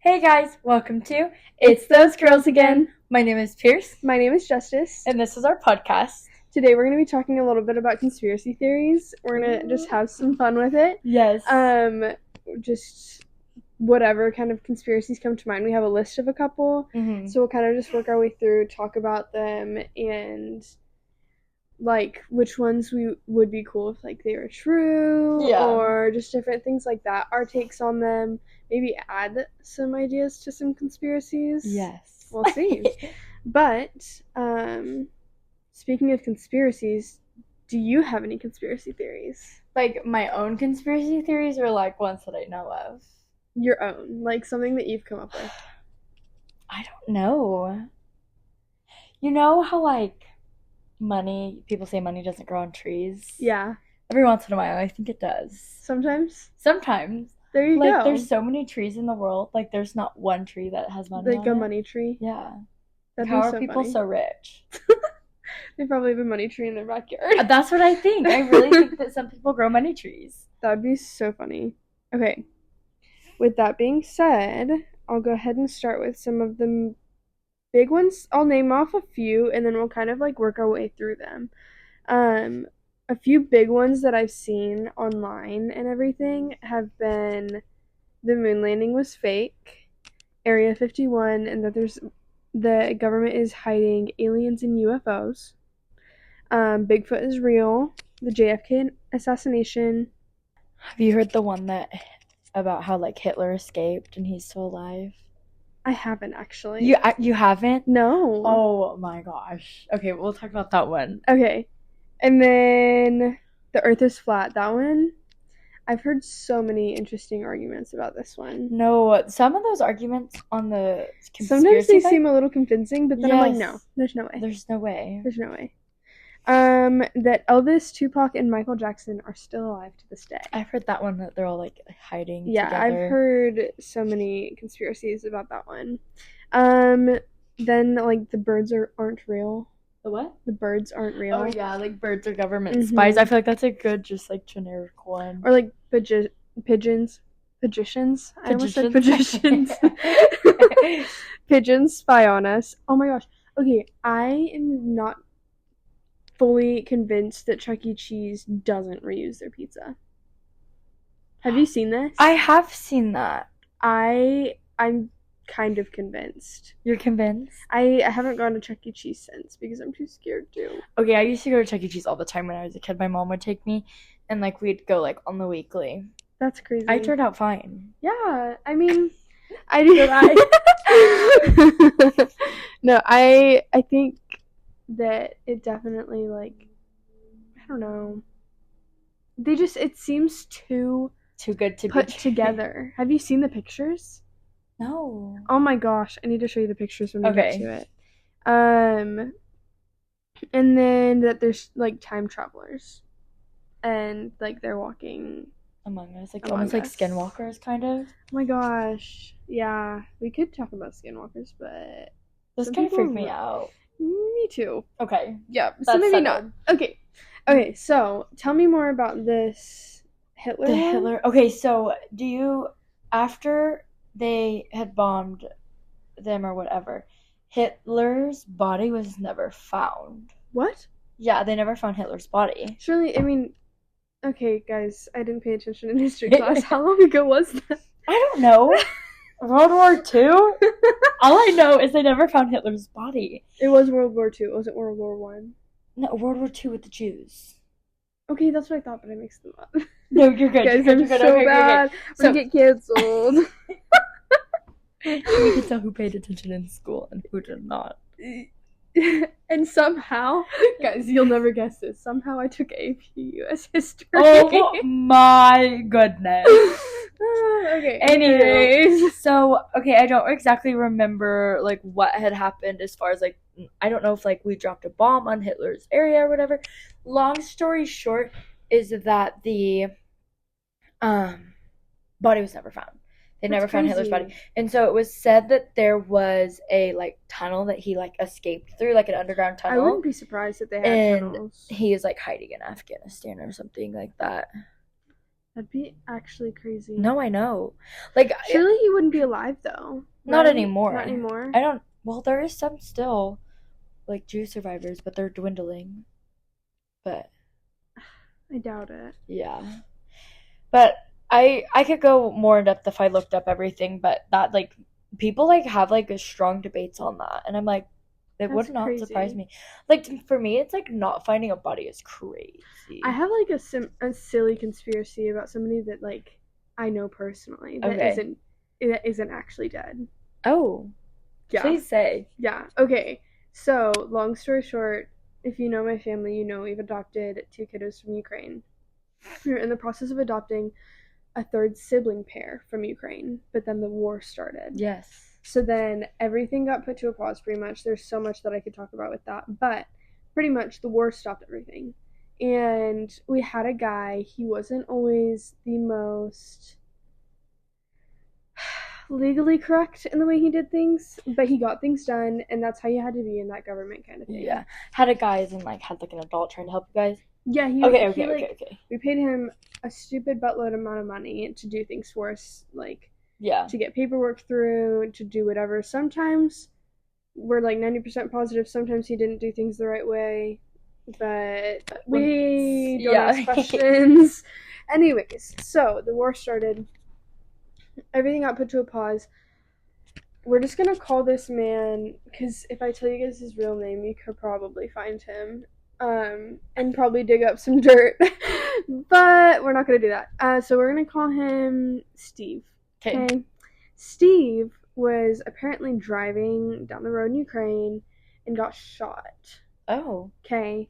Hey guys, welcome to It's those girls again. My name is Pierce, My name is Justice. and this is our podcast. Today we're going to be talking a little bit about conspiracy theories. We're going to just have some fun with it. Yes. Just whatever kind of conspiracies come to mind. We have a list of a couple. Mm-hmm. So we'll kind of just work our way through, talk about them, and like which ones we would be cool if like they were true, Yeah. or just different things like that. Our takes on them. Maybe add some ideas to some conspiracies. Yes. We'll see. But speaking of conspiracies, do you have any conspiracy theories? Like my own conspiracy theories or like ones that I know of? Your own, like something that you've come up with. I don't know. You know how like people say money doesn't grow on trees? Yeah. Every once in a while, I think it does. Sometimes. There you go. There's so many trees in the world. Like there's not one tree that has money like on a it. money tree. Yeah. How are people so rich? They probably have a money tree in their backyard. That's what I think. I really think that some people grow money trees. That would be so funny. Okay. With that being said, I'll go ahead and start with some of the big ones. I'll name off a few, and then we'll kind of like work our way through them. A few big ones that I've seen online and everything have been the moon landing was fake, Area 51, and that the government is hiding aliens and UFOs. Bigfoot is real, the JFK assassination. Have you heard the one about how like Hitler escaped and he's still alive? I haven't actually. You haven't? No. Oh my gosh. Okay, we'll talk about that one. Okay. And then the Earth is flat. That one, I've heard so many interesting arguments about this one. No, some of those arguments on the conspiracy sometimes they seem a little convincing, but then yes. I'm like, no, there's no way. There's no way. There's no way. That Elvis, Tupac, and Michael Jackson are still alive to this day. I've heard that one that they're all like hiding Yeah, together. I've heard so many conspiracies about that one. Then like the birds aren't real. The what? The birds aren't real. Oh yeah, like birds are government spies. I feel like that's a good, just like generic one. Or like pigeons. Magicians? I almost said magicians. Pigeons spy on us. Oh my gosh. Okay, I am not fully convinced that Chuck E. Cheese doesn't reuse their pizza. Have you seen this? I have seen that. I'm kind of convinced. You're convinced? I haven't gone to Chuck E. Cheese since because I'm too scared to. Okay, I used to go to Chuck E. Cheese all the time when I was a kid. My mom would take me, and like we'd go like on the weekly. That's crazy. I turned out fine. Yeah, I mean, I did. No, I think that it definitely like, I don't know. It seems too good to put be together. Have you seen the pictures? No. Oh my gosh, I need to show you the pictures when we get to it. And then that there's like time travelers, and like they're walking among us, like almost like skinwalkers, kind of. Oh my gosh, yeah, we could talk about skinwalkers, but those kind of freak me out. Me too. Okay. Yeah, so maybe not. Okay, so tell me more about this Hitler. The Hitler. Okay, so after they had bombed them or whatever, Hitler's body was never found. What? Yeah, they never found Hitler's body. Surely, I mean, okay, guys, I didn't pay attention in history class. How long ago was that? I don't know. World War II? All I know is they never found Hitler's body. It was World War II. It wasn't World War One. No, World War II with the Jews. Okay, that's what I thought, but I mixed them up. No, you're good. Guys, you're I'm good. so okay, bad. We're gonna get canceled. We can tell who paid attention in school and who did not. And somehow, guys, you'll never guess this. Somehow I took AP US history. Oh my goodness. Okay. Anyways, so okay, I don't exactly remember like what had happened as far as like I don't know if like we dropped a bomb on Hitler's area or whatever. Long story short is that the body was never found. They never found Hitler's body. And so it was said that there was a like tunnel that he like escaped through, like an underground tunnel. I wouldn't be surprised if they had tunnels. He is like hiding in Afghanistan or something like that. That'd be actually crazy. No, I know. Like, Surely he wouldn't be alive though. not Right? anymore. Not anymore. I don't. Well, there is some still, like Jew survivors, but they're dwindling. But I doubt it. yeah. But I could go more in depth if I looked up everything, but that like people like have like a strong debates on that, and I'm like, it That's would not crazy. surprise me. Like for me, it's like not finding a body is crazy. I have like a silly conspiracy about somebody that like I know personally that Okay. isn't actually dead. Oh, Yeah. please say. Yeah. Okay. So, long story short, if you know my family, you know we've adopted 2 kiddos from Ukraine. We were in the process of adopting a third sibling pair from Ukraine, but then the war started. Yes. So then everything got put to a pause pretty much. There's so much that I could talk about with that, but pretty much the war stopped everything. And we had a guy, he wasn't always the most legally correct in the way he did things, but he got things done, and that's how you had to be in that government kind of thing. Yeah. Had a guys and like had like an adult trying to help you guys. Yeah, Okay. we paid him a stupid buttload amount of money to do things for us, like Yeah. to get paperwork through, to do whatever. Sometimes we're like 90% positive, sometimes he didn't do things the right way, but we don't ask questions. Anyways, so the war started, everything got put to a pause. We're just gonna call this man, because if I tell you guys his real name, you could probably find him, and probably dig up some dirt. But we're not gonna do that. So we're gonna call him Steve. Okay. Steve was apparently driving down the road in Ukraine and got shot. Oh. Okay.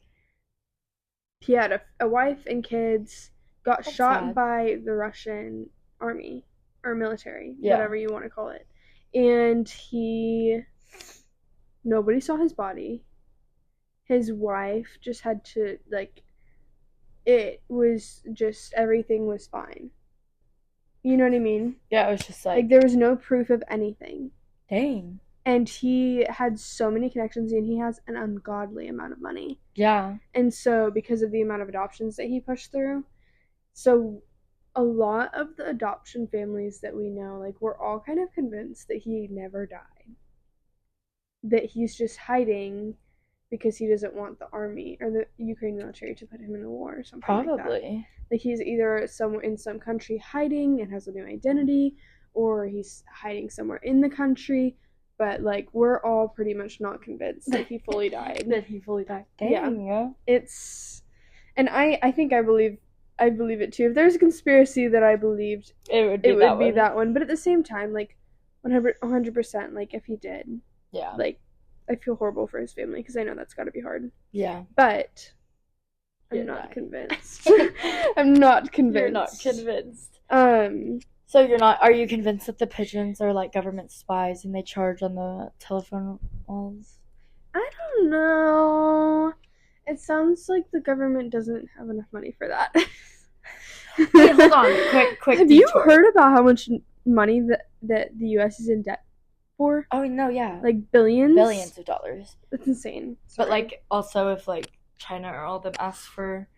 He had a wife and kids, got That's shot sad. by the Russian army or military, Yeah. whatever you want to call it. And nobody saw his body. His wife just had to, like, it was just, everything was fine. You know what I mean? Yeah, it was just Like, there was no proof of anything. dang. And he had so many connections, and he has an ungodly amount of money. Yeah. And so, because of the amount of adoptions that he pushed through, so a lot of the adoption families that we know, like, we're all kind of convinced that he never died. That he's just hiding because he doesn't want the army or the Ukraine military to put him in a war or something like that. Probably. Like, he's either somewhere in some country hiding and has a new identity, or he's hiding somewhere in the country. But, like, we're all pretty much not convinced that he fully died. Dang. Yeah. It's, and I think I believe it too. If there's a conspiracy that I believed, It would be that one. But at the same time, like, 100%, like, if he did, Yeah. like, I feel horrible for his family because I know that's got to be hard. Yeah. But I'm You're not not. convinced. I'm not convinced. You're not convinced. Um, So you're not. Are you convinced that the pigeons are like government spies and they charge on the telephone walls? I don't know. It sounds like the government doesn't have enough money for that. Wait, hold on. Quick. Have you heard about how much money that the U.S. is in debt for? Oh no, yeah. Like billions? Billions of dollars. That's insane. But like also if like China or all of them asked for,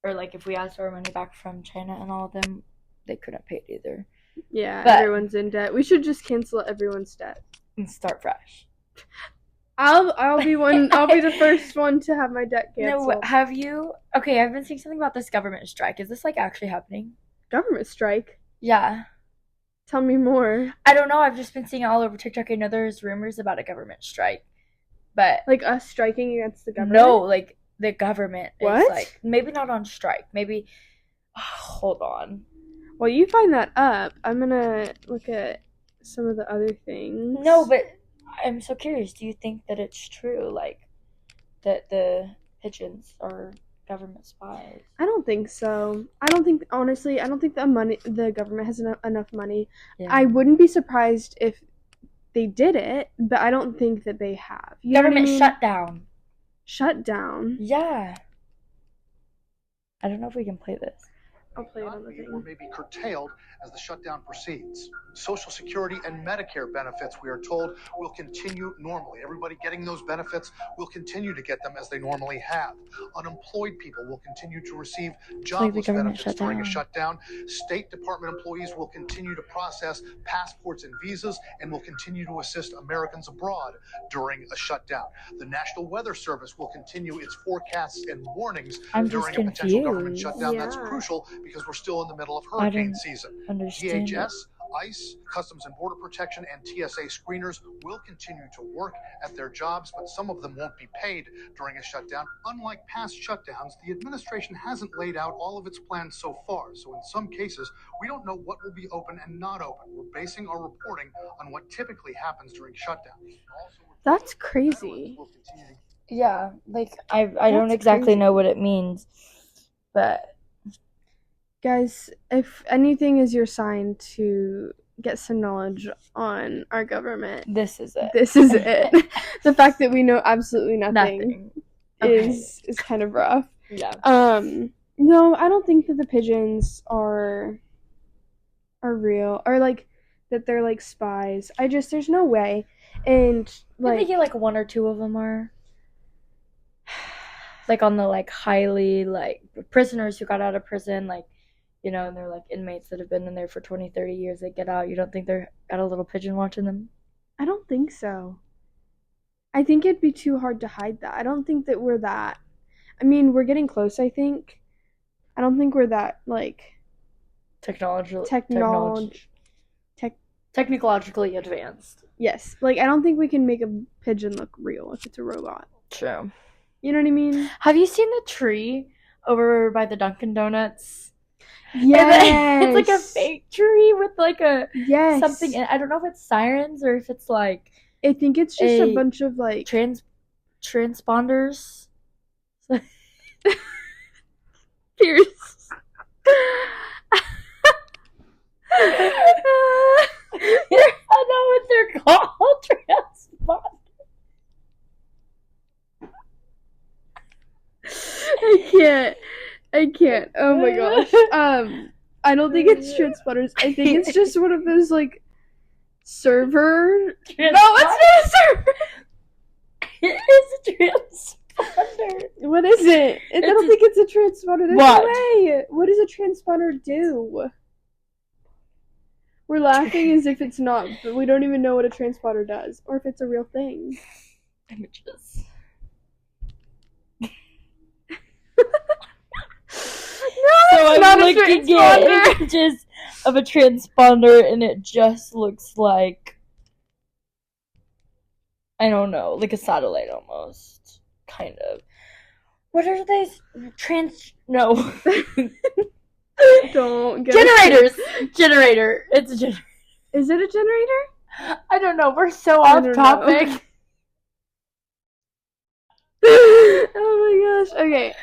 or like if we asked our money back from China and all of them, they couldn't pay it either. Yeah, But- everyone's in debt. We should just cancel everyone's debt. And start fresh. I'll be one. I'll be the first one to have my debt canceled. No, have you? Okay, I've been seeing something about this government strike. Is this like actually happening? Government strike. Yeah. Tell me more. I don't know. I've just been seeing it all over TikTok. I know there's rumors about a government strike, but Like us striking against the government. no, like the government What? is like maybe not on strike. Maybe hold on. While you find that up, I'm gonna look at some of the other things. No, but I'm so curious. Do you think that it's true, like that the pigeons are government spies? I don't think so. I don't think, honestly, I don't think the government has enough money. Yeah. I wouldn't be surprised if they did it, but I don't think that they have. You know what I Government mean? shutdown. Shut down. Yeah. I don't know if we can play this. I'll play it on the or thing. may be curtailed as the shutdown proceeds. Social Security and Medicare benefits, we are told, will continue normally. Everybody getting those benefits will continue to get them as they normally have. Unemployed people will continue to receive jobless benefits during a shutdown. State Department employees will continue to process passports and visas and will continue to assist Americans abroad during a shutdown. The National Weather Service will continue its forecasts and warnings during a potential government shutdown. That's crucial because we're still in the middle of hurricane season. DHS, ICE, Customs and Border Protection, and TSA screeners will continue to work at their jobs, but some of them won't be paid during a shutdown. Unlike past shutdowns, the administration hasn't laid out all of its plans so far, so in some cases, we don't know what will be open and not open. We're basing our reporting on what typically happens during shutdowns. That's crazy. Yeah, like I don't exactly crazy. know what it means, but Guys, if anything is your sign to get some knowledge on our government, this is it. This is it. The fact that we know absolutely nothing. is kind of rough. Yeah. No, I don't think that the pigeons are real, or like that they're like spies. There's no way. And like, I think like one or two of them are like on the like highly like prisoners who got out of prison, like, you know, and they're like inmates that have been in there for 20, 30 years. They get out. You don't think they're got a little pigeon watching them? I don't think so. I think it'd be too hard to hide that. I don't think that we're that. I mean, we're getting close, I think. I don't think we're that, like, technologically advanced. Yes. Like, I don't think we can make a pigeon look real if it's a robot. True. You know what I mean? Have you seen the tree over by the Dunkin' Donuts? Yes. It's like a fake tree with like a yes something in it. I don't know if it's sirens or if it's like, I think it's just a bunch of like transponders. Pierce. I know what they're called. Transponders. I can't. Oh my gosh. I don't think it's transponders. I think it's just one of those like server. No, it's not a server. It is a transponder. What is it? I don't think it's a transponder. There's what? No way. What does a transponder do? We're laughing as if it's not, but we don't even know what a transponder does, or if it's a real thing. Images. So I'm looking at images of a transponder, and it just looks like, I don't know, like a satellite almost, kind of. What are they? No. Don't get generators. Generator. It's a generator. Is it a generator? I don't know. We're so off topic. Oh my gosh. Okay.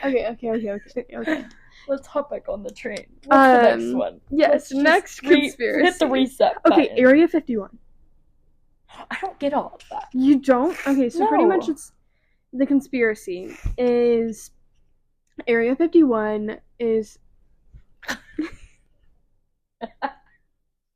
Let's hop back on the train. What's the next one? Yes, next conspiracy. Hit the reset button. Okay, Area 51. I don't get all of that. You don't? Okay, so pretty much it's the conspiracy is Area 51 is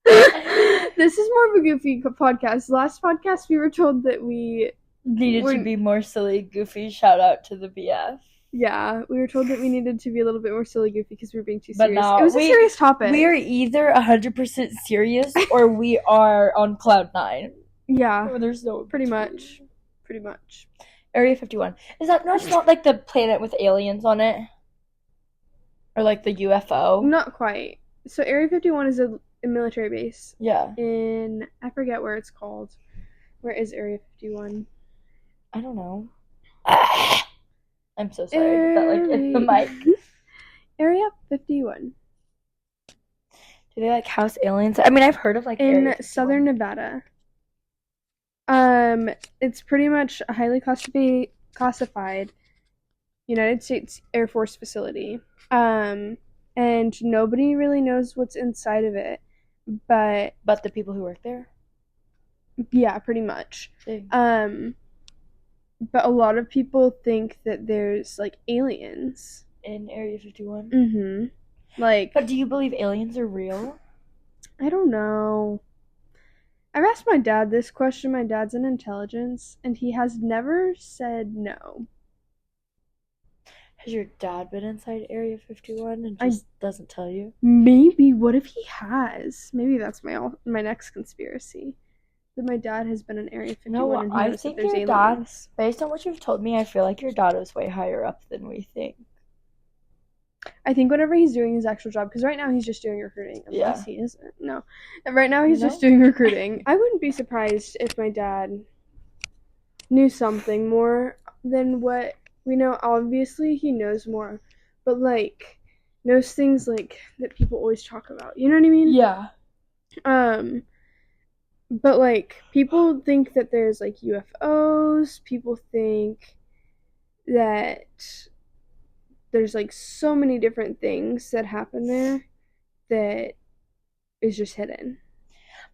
This is more of a goofy podcast. Last podcast we were told that we needed to be more silly goofy. Shout out to the BF. Yeah, we were told that we needed to be a little bit more silly goofy because we were being too serious. It was a serious topic. We are either 100% serious or we are on cloud 9. Yeah. Or there's no pretty much. Area 51. Is that not like the planet with aliens on it? Or like the UFO? Not quite. So Area 51 is a military base. Yeah. In, I forget where it's called. Where is Area 51? I don't know. I'm so sorry. That like in the mic. Area 51. Do they like house aliens? I mean, I've heard of like in southern Nevada. It's pretty much a highly classified United States Air Force facility. And nobody really knows what's inside of it, but the people who work there. Yeah, pretty much. But a lot of people think that there's like aliens in Area 51. Mm-hmm. Like, But do you believe aliens are real? I don't know. I've asked my dad this question. My dad's in intelligence, and he has never said no. Has your dad been inside Area 51 and I- just doesn't tell you? Maybe. What if he has? Maybe that's my next conspiracy. That my dad has been in Area 51 No, and he I knows think that there's your dad, aliens. based on what you've told me, I feel like your dad is way higher up than we think. I think whenever he's doing his actual job, because right now he's just doing recruiting, unless he isn't. No. And right now he's just No. doing recruiting. I wouldn't be surprised if my dad knew something more than what we know. Obviously, he knows more, but like knows things like that people always talk about. You know what I mean? Yeah. But like people think that there's like UFOs. People think that there's like so many different things that happen there that is just hidden.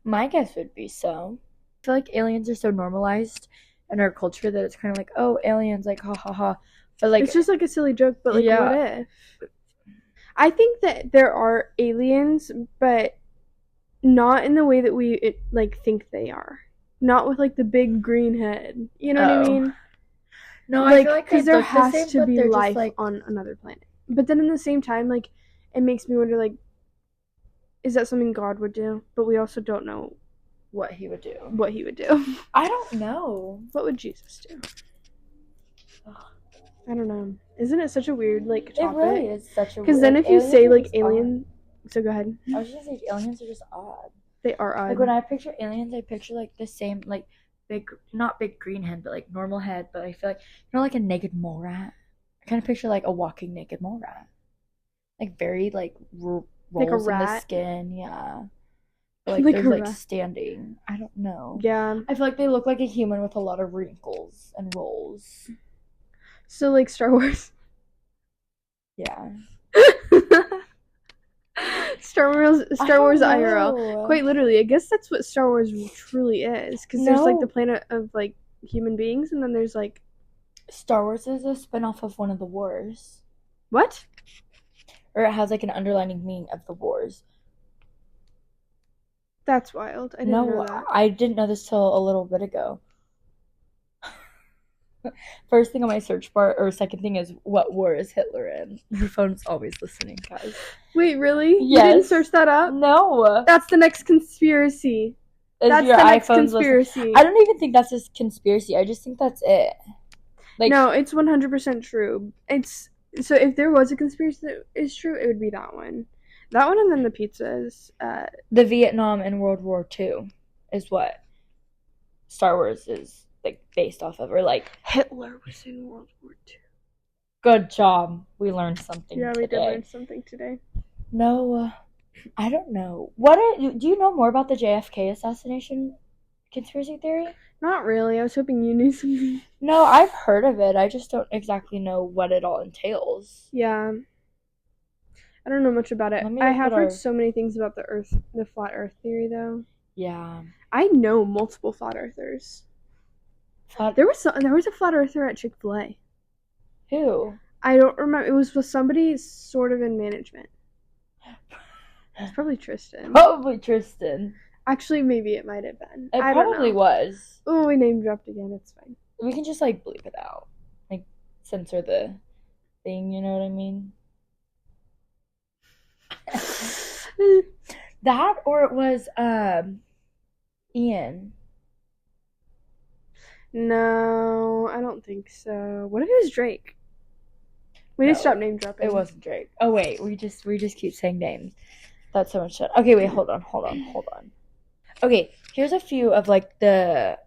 My guess would be so. I feel like aliens are so normalized in our culture that it's kind of like, oh, aliens, like, ha ha ha. But like, it's just like a silly joke, but like, Yeah. what if? I think that there are aliens, but not in the way that we like think they are. Not with like the big green head. You know what I Oh. mean? no, I Like, feel like because they there look the has same, to but be they're just, life like, on another planet. But then in the same time, like, it makes me wonder, like, is that something God would do? But we also don't know what he would do. what he would do. I don't know. What would Jesus do? Ugh. I don't know. Isn't it such a weird, like, It topic? really is such a Because then if you aliens say, are like, just alien... So go ahead. odd. I was just like, aliens are just odd. They are odd. Like, when I picture aliens, I picture, like, the same, like, big, not big green head, but, like, normal head. But I feel like, like a naked mole rat. I kind of picture, like, a walking naked mole rat. Like, very, like, rolls Like a in the rat? skin, yeah. But, like, Like there's, a like, rat. standing. I don't know. Yeah. I feel like they look like a human with a lot of wrinkles and rolls. So, like, Star Wars. Yeah. Star Wars I don't IRL. know. Quite literally, I guess that's what Star Wars truly is. Because there's like No. the planet of like human beings, and then there's like Star Wars is a spin-off of one of the wars. what? Or it has like an underlining meaning of the wars. That's wild. I didn't know that. I didn't know this till a little bit ago. First thing on my search bar, or second thing, is what war is Hitler in? Your phone's always listening, guys. Wait, really? You didn't Yes. search that up? No. That's the next conspiracy. Is That's your the next iPhone's listening? conspiracy. I don't even think that's a conspiracy. I just think that's it. Like, No, it's 100% true. It's so if there was a conspiracy that is true, it would be that one. That one, and then the pizzas. the Vietnam and World War II is what Star Wars is like based off of, or like Hitler was in World War II. good job. We learned something Yeah, we did today. learn something today. No, I don't know. Do you know more about the JFK assassination conspiracy theory? Not really. I was hoping you knew something. No, I've heard of it. I just don't exactly know what it all entails. Yeah. I don't know much about it. Let me I look have at heard our- so many things about the flat Earth theory, though. Yeah. I know multiple flat earthers. There was a flat earther at Chick-fil-A. Who? I don't remember. It was with somebody sort of in management. It's probably Tristan. Probably Tristan. Actually, maybe it might have been. It I don't probably know. was. Oh, we name dropped again. It's fine. We can just like bleep it out. Like censor the thing, you know what I mean? That, or it was Ian. No, I don't think so. What if it was Drake? We need to No, stop name dropping. It wasn't Drake. Oh wait, we just keep saying names. That's so much shit. Okay, wait, hold on. Okay, here's a few of like the.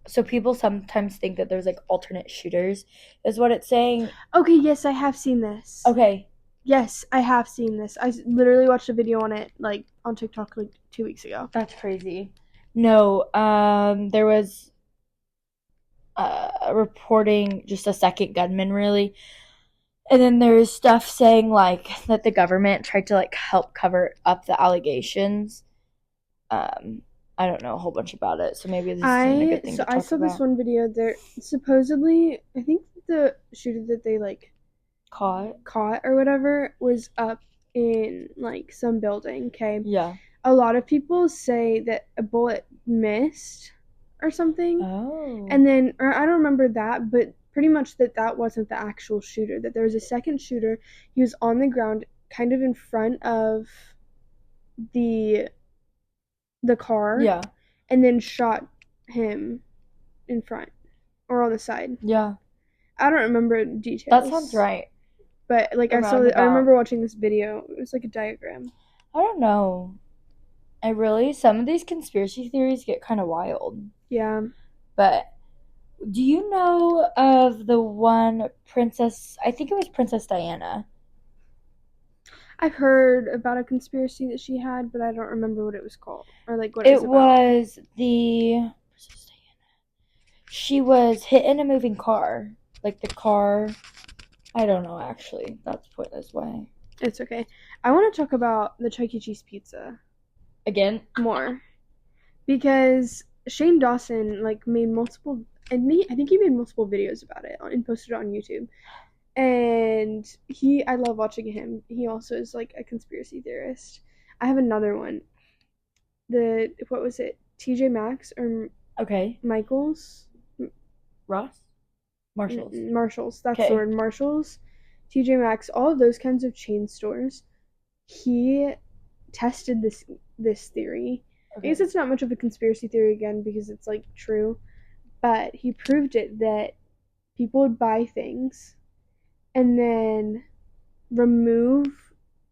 So people sometimes think that there's like alternate shooters, is what it's saying. Okay, yes, I have seen this. Okay, Yes, I have seen this. I literally watched a video on it, like, on TikTok, like, 2 weeks ago. that's crazy. No, there was reporting just a second gunman, really. And then there's stuff saying, like, that the government tried to, like, help cover up the allegations. I don't know a whole bunch about it, so maybe this isn't a good thing to talk I saw this about. one video. There, supposedly, I think the shooter that they, like, Caught? caught or whatever was up in like some building, okay? Yeah. A lot of people say that a bullet missed or something. Oh. And then, or I don't remember that, but pretty much that wasn't the actual shooter, that there was a second shooter. He was on the ground kind of in front of the car. Yeah. And then shot him in front or on the side. Yeah. I don't remember details. That sounds right. But like I remember watching this video. It was like a diagram. I don't know. Some of these conspiracy theories get kind of wild. Yeah. But do you know of the one princess? I think it was Princess Diana. I've heard about a conspiracy that she had, but I don't remember what it was called or like what it was the Princess Diana. She was hit in a moving car. Like the car, I don't know actually. That's pointless. Why? It's okay. I want to talk about the Chuck E. Cheese pizza Again? more because Shane Dawson like made multiple. I think he made multiple videos about it and posted it on YouTube. And I love watching him. He also is like a conspiracy theorist. I have another one. What was it? TJ Maxx or Michaels? Ross? Marshalls. Marshalls. That's the word. Marshalls. TJ Maxx. All of those kinds of chain stores. He tested this theory. I guess it's not much of a conspiracy theory again because it's like true. But he proved it that people would buy things and then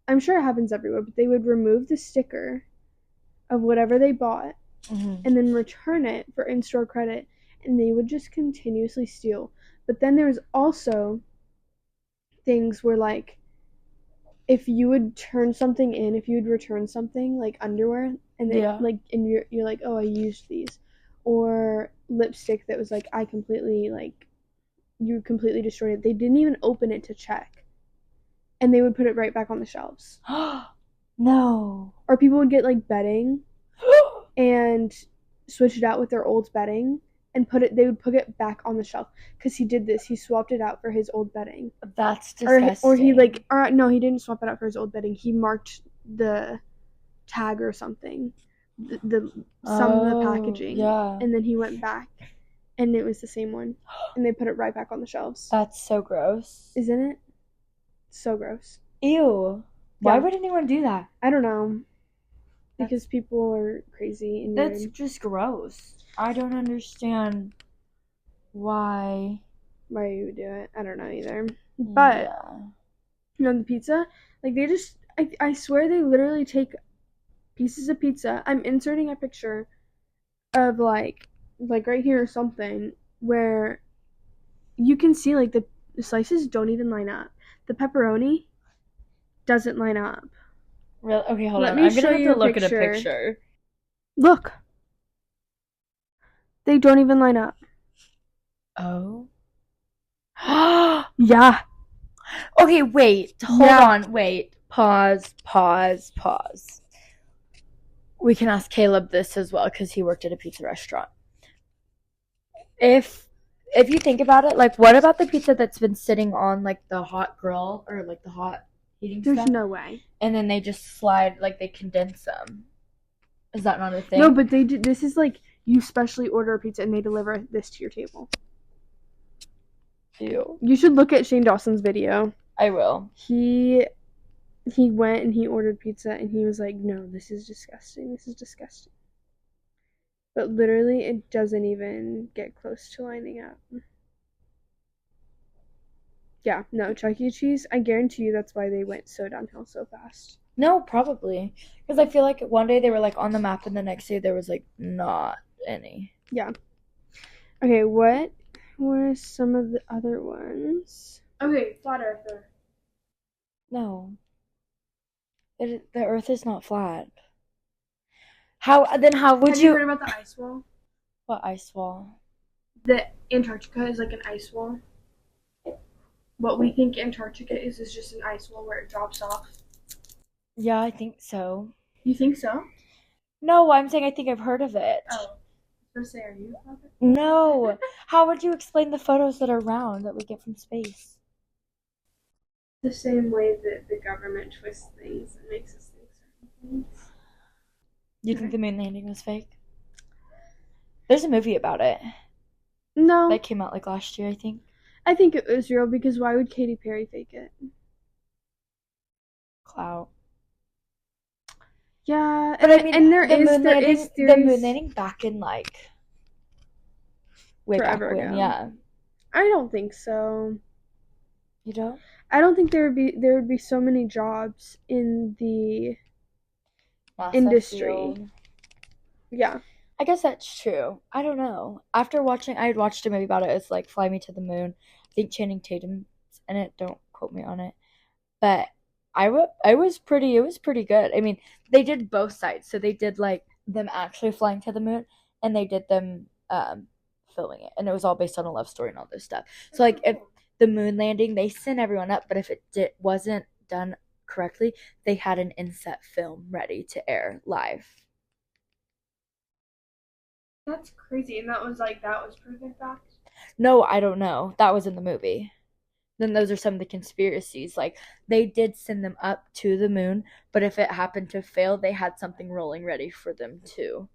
I'm sure it happens everywhere, but they would remove the sticker of whatever they bought and then return it for in-store credit, and they would just continuously steal. But then there's also things where like if you would turn something in, if you would return something like underwear and then and you're like, oh, I used these, or lipstick that was like you completely destroyed it. They didn't even open it to check. And they would put it right back on the shelves. No. Or people would get like bedding and switch it out with their old bedding and they would put it back on the shelf. Because he did this. He swapped it out for his old bedding. That's disgusting. Or no, he didn't swap it out for his old bedding. He marked the tag or something. Some of the packaging. Yeah. And then he went back. And it was the same one. And they put it right back on the shelves. That's so gross. Isn't it? So gross. Ew. Why would anyone do that? I don't know. Because people are crazy and that's just gross. I don't understand why you would do it. I don't know either. But the pizza, like they just I swear they literally take pieces of pizza. I'm inserting a picture of like right here or something where you can see like the slices don't even line up. The pepperoni doesn't line up. Really? Okay, hold on. I'm gonna have to look at a picture. Look. They don't even line up. Oh. Yeah. Okay, wait. Hold on. Wait. Pause. We can ask Caleb this as well because he worked at a pizza restaurant. If you think about it, like, what about the pizza that's been sitting on like the hot grill or like the hot heating stuff? There's no way. And then they just slide, like they condense them. Is that not a thing? No, but they do. This is like you specially order a pizza and they deliver this to your table. Ew. You should look at Shane Dawson's video. I will. He went and he ordered pizza and he was like, no, this is disgusting. But literally, it doesn't even get close to lining up. Yeah, no, Chuck E. Cheese, I guarantee you that's why they went so downhill so fast. No, probably. Because I feel like one day they were like on the map and the next day there was like not any. Yeah. Okay, what were some of the other ones? Okay, flat earther. No. The earth is not flat. How would you... Have you heard about the ice wall? What ice wall? The Antarctica is like an ice wall. What we think Antarctica is just an ice wall where it drops off. Yeah, I think so. You think so? No, I'm saying I think I've heard of it. Oh. I was going to say, are you about it? No. How would you explain the photos that are round that we get from space? The same way that the government twists things and makes us think certain things. You think the moon landing was fake? There's a movie about it No, that came out like last year, I think. I think it was real because why would Katy Perry fake it? Clout. Yeah, But I mean, and there the is moon landing, the theories moon landing back in like way forever back when, ago. yeah. I don't think so. You don't? I don't think there would be so many jobs in the NASA industry. field. Yeah. I guess that's true. I don't know. After watching, I had watched a movie about it. It's like Fly Me to the Moon. I think Channing Tatum's in it. Don't quote me on it. But it was pretty good. I mean, they did both sides. So they did like them actually flying to the moon, and they did them filming it, and it was all based on a love story and all this stuff. So like if the moon landing, they sent everyone up, but if it wasn't done correctly, they had an inset film ready to air live. That's crazy. And that was proven fact? No, I don't know. That was in the movie. Then those are some of the conspiracies. Like they did send them up to the moon, but if it happened to fail, they had something rolling ready for them too.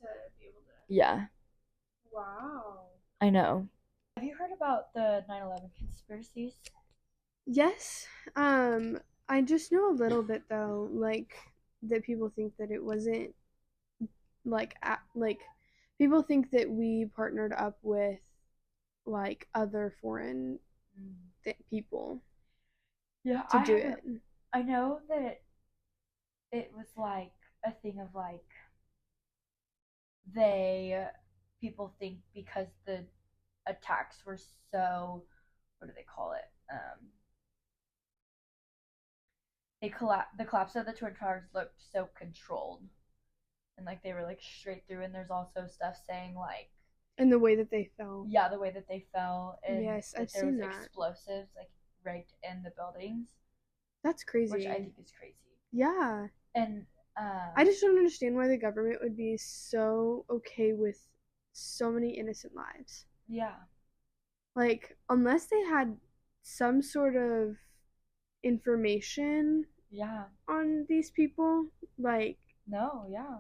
To be able to. Yeah. Wow. I know. Have you heard about the 9/11 conspiracies? Yes. I just know a little bit though, like that people think that it wasn't like people think that we partnered up with like other foreign people to do it. I know that it was like a thing of like people think because the attacks were so, what do they call it? The collapse of the Twin Towers looked so controlled, and like they were like straight through. And there's also stuff saying like, and the way that they fell. Yeah, the way that they fell. And yes, I've there seen was that. explosives like right in the buildings. That's crazy. Which I think is crazy. Yeah. And I just don't understand why the government would be so okay with so many innocent lives. Yeah. Like, unless they had some sort of information on these people, like. No, yeah.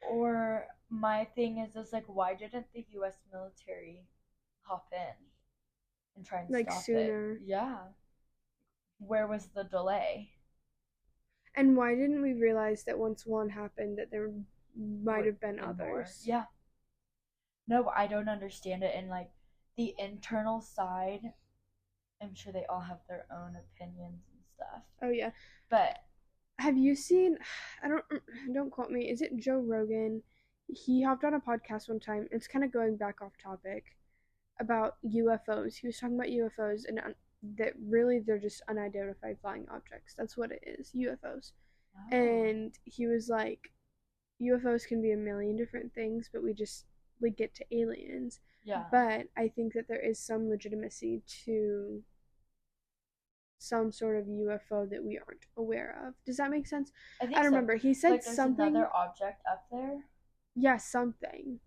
Or my thing is like, why didn't the U.S. military hop in and try and like stop sooner? It? Yeah. Where was the delay? And why didn't we realize that once one happened that there might have been others? More? Yeah. No, I don't understand it. And like the internal side, I'm sure they all have their own opinions and stuff. Oh yeah. But have you seen, don't quote me, is it Joe Rogan? He hopped on a podcast one time. It's kind of going back off topic about UFOs. He was talking about UFOs and that really they're just unidentified flying objects. That's what it is, UFOs. Oh. And he was like, UFOs can be a million different things, but we just like get to aliens. Yeah. But I think that there is some legitimacy to some sort of UFO that we aren't aware of. Does that make sense? I don't remember. He said like something. Another object up there. Yeah, something.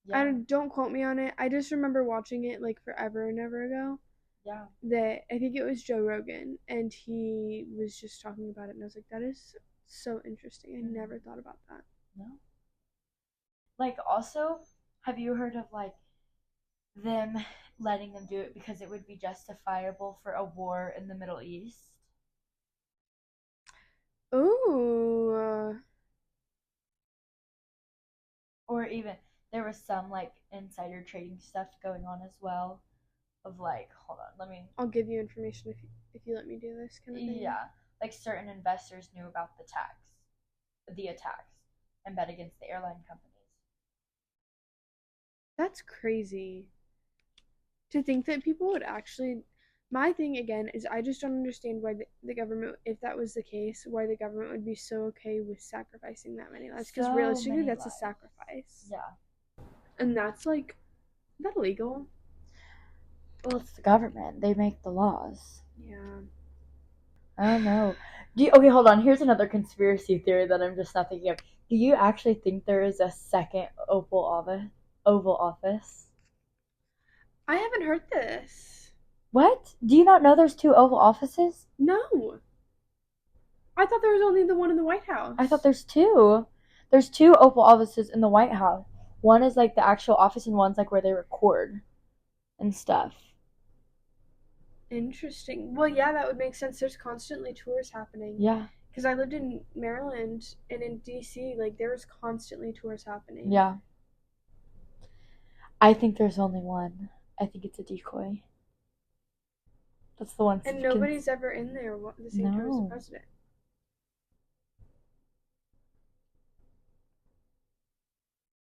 Yeah. Don't quote me on it. I just remember watching it like forever and ever ago. Yeah. That I think it was Joe Rogan, and he was just talking about it, and I was like, that is so interesting. I never thought about that. No. Like, also, have you heard of like them letting them do it because it would be justifiable for a war in the Middle East? Ooh. Or even there was some like insider trading stuff going on as well. Of like, hold on, I'll give you information if you let me do this kind of thing. Yeah, like certain investors knew about the attacks, and bet against the airline companies. That's crazy. To think that people would actually. My thing again is I just don't understand why the government, if that was the case, why the government would be so okay with sacrificing that many lives. Because realistically, that's a sacrifice. Yeah. And that's like, is that illegal? Well, it's the government. They make the laws. Yeah. I don't know. Okay, hold on. Here's another conspiracy theory that I'm just not thinking of. Do you actually think there is a second Oval Office? I haven't heard this. What? Do you not know there's 2 Oval Offices? No. I thought there was only the one in the White House. I thought there's 2. There's 2 Oval Offices in the White House. One is like the actual office, and one's like where they record and stuff. Interesting. Well, yeah, that would make sense. There's constantly tours happening. Yeah. Because I lived in Maryland and in DC, like there was constantly tours happening. Yeah. I think there's only one. I think it's a decoy. That's the one. And nobody's ever in there the same time as the No. president.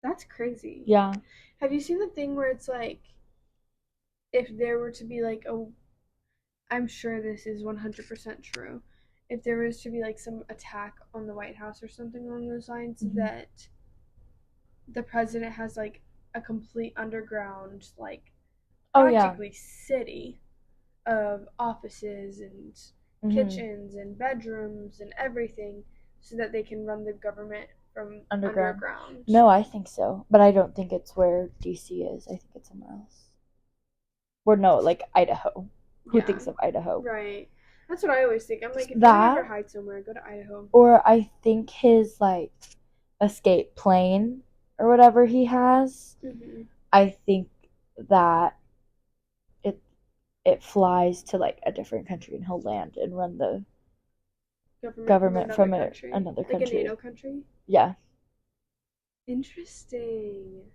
That's crazy. Yeah. Have you seen the thing where it's like, if there were to be like I'm sure this is 100% true, if there was to be like some attack on the White House or something along those lines, that the president has like a complete underground, like, practically city of offices and kitchens and bedrooms and everything, so that they can run the government from underground. No, I think so. But I don't think it's where DC is. I think it's somewhere else. Or no, like Idaho. Who thinks of Idaho? Right. That's what I always think. I'm like, if you ever hide somewhere, go to Idaho. Or I think his, like, escape plane or whatever he has, I think that it flies to, like, a different country, and he'll land and run the government from another country. Like a NATO country? Yeah. Interesting.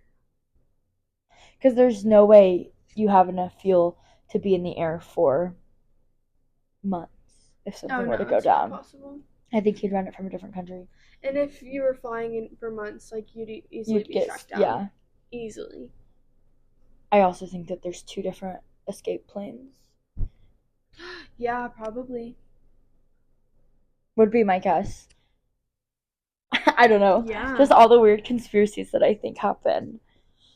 Because there's no way you have enough fuel to be in the air for months if something were to go down. Possible. I think he'd run it from a different country. And if you were flying in for months, like, you'd easily be tracked down. Yeah. Easily. I also think that there's 2 different escape planes. Yeah, probably. Would be my guess. I don't know. Yeah. Just all the weird conspiracies that I think happen.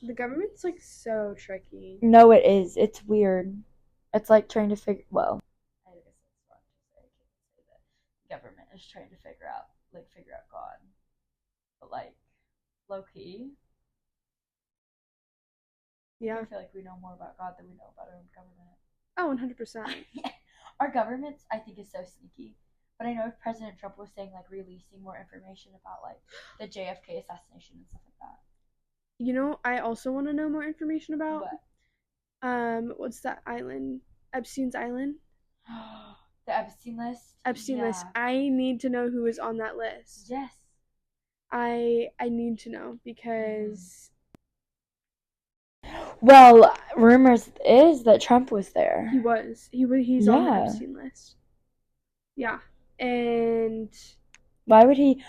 The government's, like, so tricky. No, it is. It's weird. It's like trying to figure... Well, I guess it's wrong to say. I can't say that the government is trying to figure out God. But, like, low-key... Yeah. I feel like we know more about God than we know about our own government. Oh, 100%. Our government, I think, is so sneaky. But I know if President Trump was saying, like, releasing more information about, like, the JFK assassination and stuff like that. You know, I also want to know more information about... What? What's that island? Epstein's Island? The Epstein list? Epstein list. I need to know who is on that list. Yes. I need to know, because... Well, rumors is that Trump was there. He was. He's on the Epstein list. Yeah. And... Why would he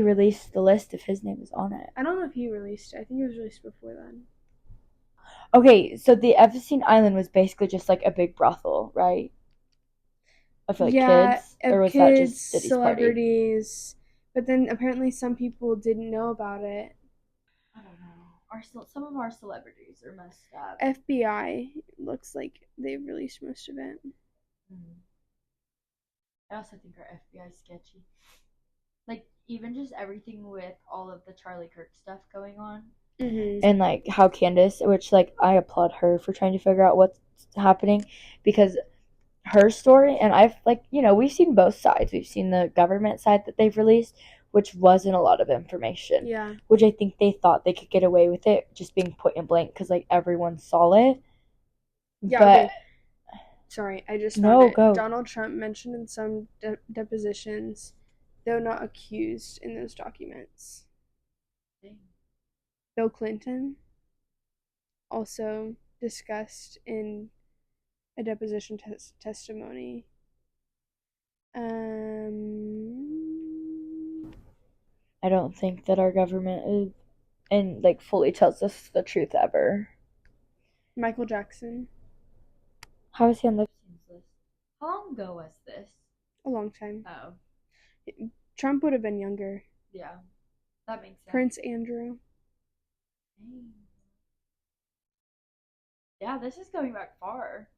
release the list if his name is on it? I don't know if he released it. I think it was released before then. Okay, so the Epstein Island was basically just like a big brothel, right? Of like kids? Or was that just Diddy's celebrities. Party? But then apparently some people didn't know about it. I don't know. Some of our celebrities are messed up. FBI looks like they've released most of it. I also think our FBI is sketchy. Like, even just everything with all of the Charlie Kirk stuff going on. And, like, how Candace, which, like, I applaud her for trying to figure out what's happening, because her story, and I've, like, you know, we've seen both sides. We've seen the government side that they've released, which wasn't a lot of information. Yeah. Which I think they thought they could get away with it just being put in blank because, like, everyone saw it. Yeah, but... okay. Sorry, I just found it. Go. Donald Trump mentioned in some depositions, though not accused in those documents. Bill Clinton also discussed in a deposition testimony. I don't think that our government is and like fully tells us the truth ever. Michael Jackson. How was he on the Epstein's list? How long ago was this? A long time. Oh. Trump would have been younger. Yeah. That makes sense. Prince Andrew. Yeah, this is going back far.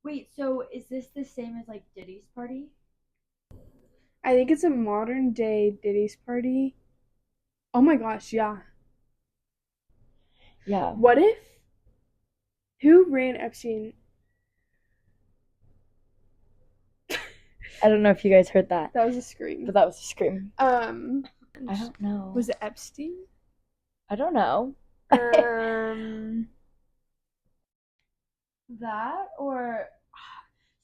Wait, so is this the same as like Diddy's party? I think it's a modern day Diddy's party. Oh my gosh, yeah. Yeah. What if? Who ran Epstein? I don't know if you guys heard that, That was a scream. but that was a scream. I Um, don't know. was it Epstein? I don't know. That or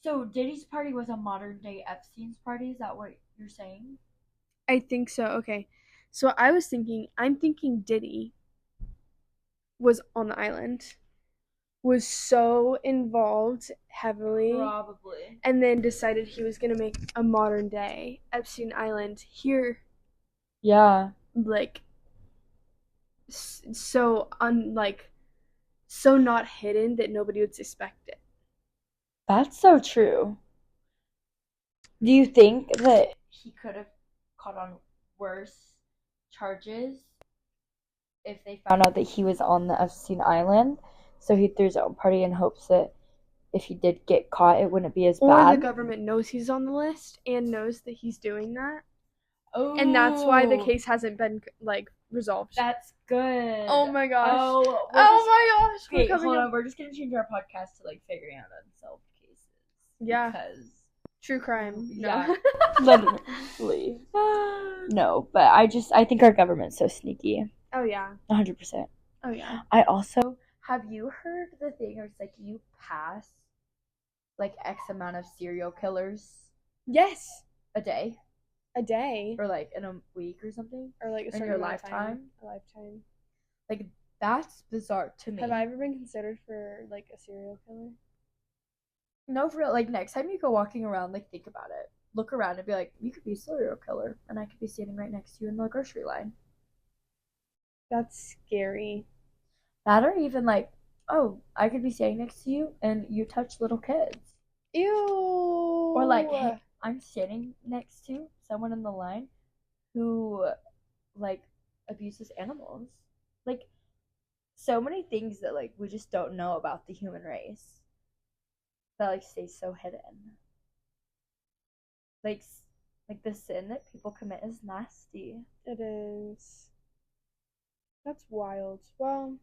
so Diddy's party was a modern day Epstein's party. Is that what you're saying? I think so. Okay. So I'm thinking Diddy was on the island, was so involved heavily, Probably. and then decided he was going to make a modern day Epstein Island here, Yeah. like, so so not hidden that nobody would suspect it. That's so true. Do you think that he could have caught on worse charges if they found out that he was on the Epstein Island? So he threw his own party in hopes that if he did get caught, it wouldn't be as Or bad. the government knows he's on the list and knows that he's doing that. Oh, And that's why the case hasn't been, like, resolved. That's good. Oh my gosh. Oh, my gosh. Okay, We're coming hold up. on. We're just gonna change our podcast to like figuring out unsolved cases. Yeah. Because True crime. yeah, literally. No, but I think our government's so sneaky. Oh yeah. 100%. Oh yeah. I also have you heard the thing where it's like you pass like X amount of serial killers Yes. a day A day. or like in a week or something Or like a in certain your amount of time. lifetime. A lifetime. Like that's bizarre to me. Have I ever been considered for like a serial killer? No, for real. Like next time you go walking around, like think about it. Look around and be like, you could be a serial killer, and I could be standing right next to you in the grocery line. That's scary. That or even like, oh, I could be standing next to you and you touch little kids. Ew. Or like, hey, I'm standing next to someone in the line who like abuses animals. Like so many things that like we just don't know about the human race that like stays so hidden. Like the sin that people commit is nasty. It is. That's wild. Well,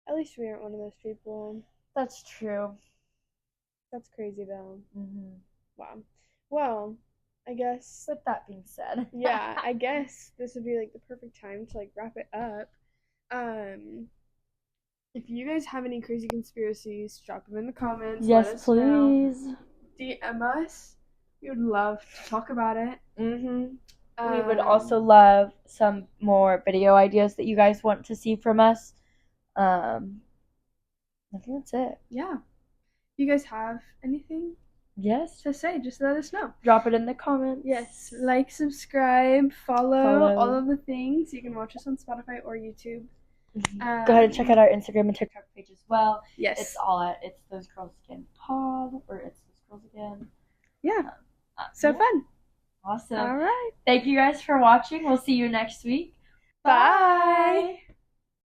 at least we aren't one of those people. That's true. That's crazy though. Mm-hmm. Wow. Well, I guess. With that being said, Yeah, I guess this would be like the perfect time to like wrap it up. If you guys have any crazy conspiracies, drop them in the comments. yes, let us know. please. DM us. We would love to talk about it. Mm-hmm. We would also love some more video ideas that you guys want to see from us. I think that's it. Yeah. If you guys have anything Yes. to say, just let us know. Drop it in the comments. Yes. Like, subscribe, follow all of the things. You can watch us on Spotify or YouTube. Mm-hmm. Go ahead and check out our Instagram and TikTok page as well. Yes. It's all at It's Those Girls Again Pod or It's Those Girls Again. Yeah. So fun. Awesome. All right. Thank you guys for watching. We'll see you next week. Bye.